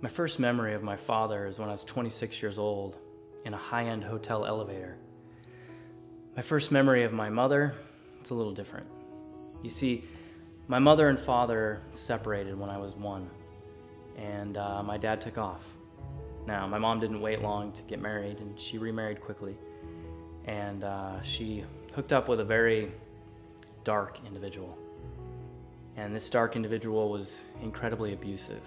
My first memory of my father is when I was 26 years old in a high-end hotel elevator. My first memory of my mother, it's a little different. You see, my mother and father separated when I was 1, and my dad took off. Now, my mom didn't wait long to get married, and she remarried quickly. And she hooked up with a very dark individual. And this dark individual was incredibly abusive.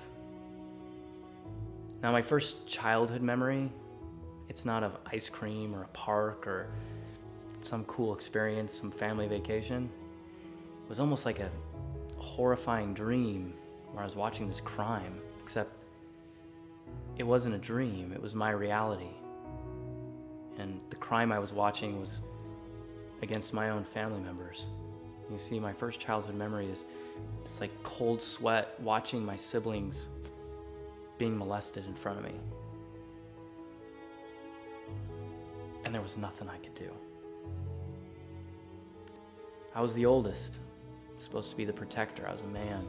Now, my first childhood memory, it's not of ice cream or a park or some cool experience, some family vacation. It was almost like a horrifying dream where I was watching this crime, except it wasn't a dream, it was my reality. And the crime I was watching was against my own family members. You see, my first childhood memory is this like cold sweat watching my siblings being molested in front of me. And there was nothing I could do. I was the oldest, supposed to be the protector. I was a man.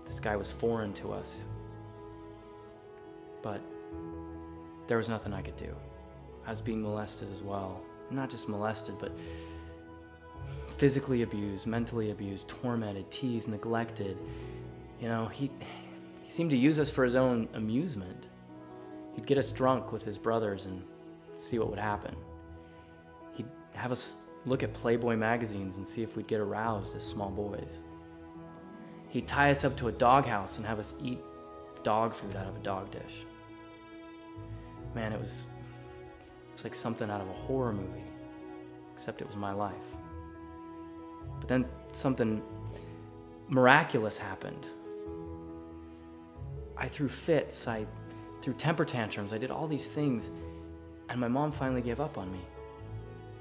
This guy was foreign to us. But there was nothing I could do. I was being molested as well. Not just molested, but physically abused, mentally abused, tormented, teased, neglected. You know, he seemed to use us for his own amusement. He'd get us drunk with his brothers and see what would happen. He'd have us look at Playboy magazines and see if we'd get aroused as small boys. He'd tie us up to a doghouse and have us eat dog food out of a dog dish. Man, it was like something out of a horror movie, except it was my life. But then something miraculous happened. I threw fits, I threw temper tantrums, I did all these things, and my mom finally gave up on me.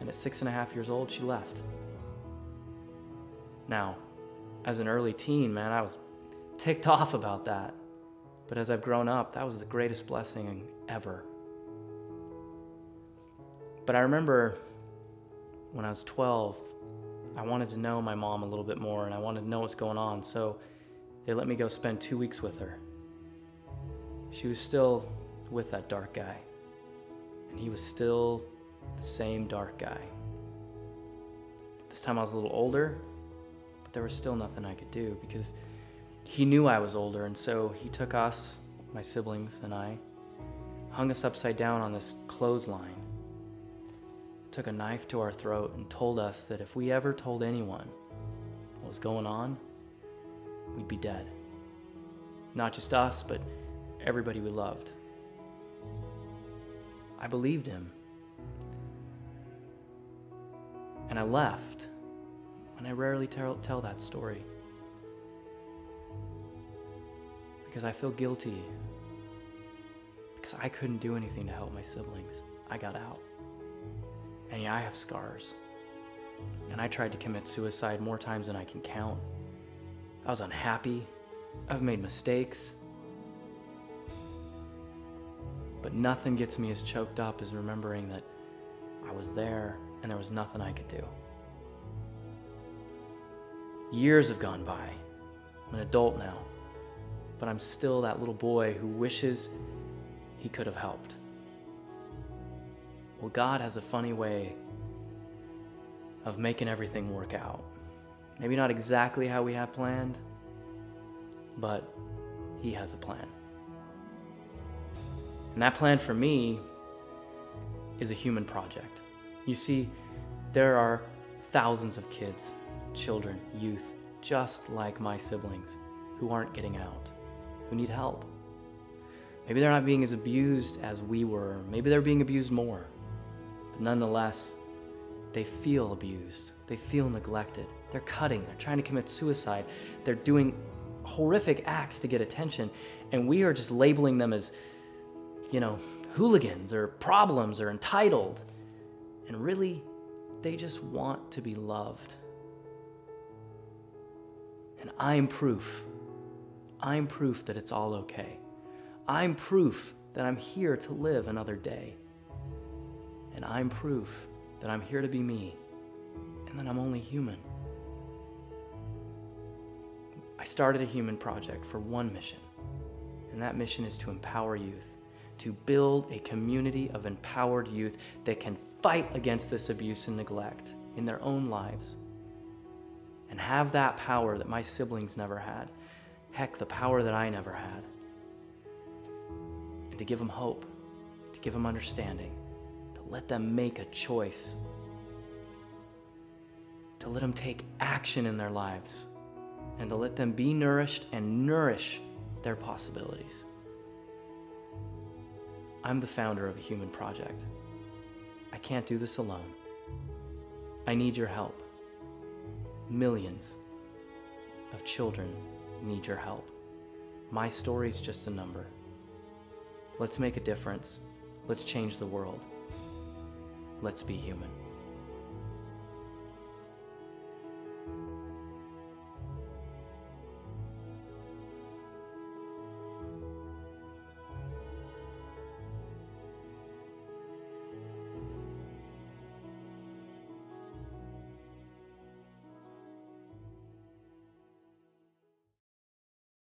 And at 6.5 years old, she left. Now, as an early teen, man, I was ticked off about that. But as I've grown up, that was the greatest blessing ever. But I remember when I was 12, I wanted to know my mom a little bit more, and I wanted to know what's going on, so they let me go spend 2 weeks with her. She was still with that dark guy, and he was still the same dark guy. This time I was a little older, but there was still nothing I could do because he knew I was older, and so he took us, my siblings and I, hung us upside down on this clothesline, took a knife to our throat, and told us that if we ever told anyone what was going on, we'd be dead. Not just us, but everybody we loved. I believed him. And I left, and I rarely tell that story because I feel guilty, because I couldn't do anything to help my siblings. I got out. And yeah, I have scars. And I tried to commit suicide more times than I can count. I was unhappy. I've made mistakes. But nothing gets me as choked up as remembering that I was there and there was nothing I could do. Years have gone by. I'm an adult now. But I'm still that little boy who wishes he could have helped. Well, God has a funny way of making everything work out. Maybe not exactly how we have planned, but He has a plan. And that plan for me is a human project. You see, there are thousands of kids, children, youth, just like my siblings, who aren't getting out, who need help. Maybe they're not being as abused as we were. Maybe they're being abused more. But nonetheless, they feel abused. They feel neglected. They're cutting. They're trying to commit suicide. They're doing horrific acts to get attention. And we are just labeling them as, you know, hooligans or problems or entitled. And really, they just want to be loved. And I'm proof. I'm proof that it's all okay. I'm proof that I'm here to live another day. And I'm proof that I'm here to be me, and that I'm only human. I started a human project for one mission, and And that mission is to empower youth, to build a community of empowered youth that can fight against this abuse and neglect in their own lives and have that power that my siblings never had. Heck, the power that I never had. And to give them hope, to give them understanding, to let them make a choice, to let them take action in their lives, and to let them be nourished and nourish their possibilities. I'm the founder of a human project. I can't do this alone. I need your help. Millions of children need your help. My story's just a number. Let's make a difference. Let's change the world. Let's be human.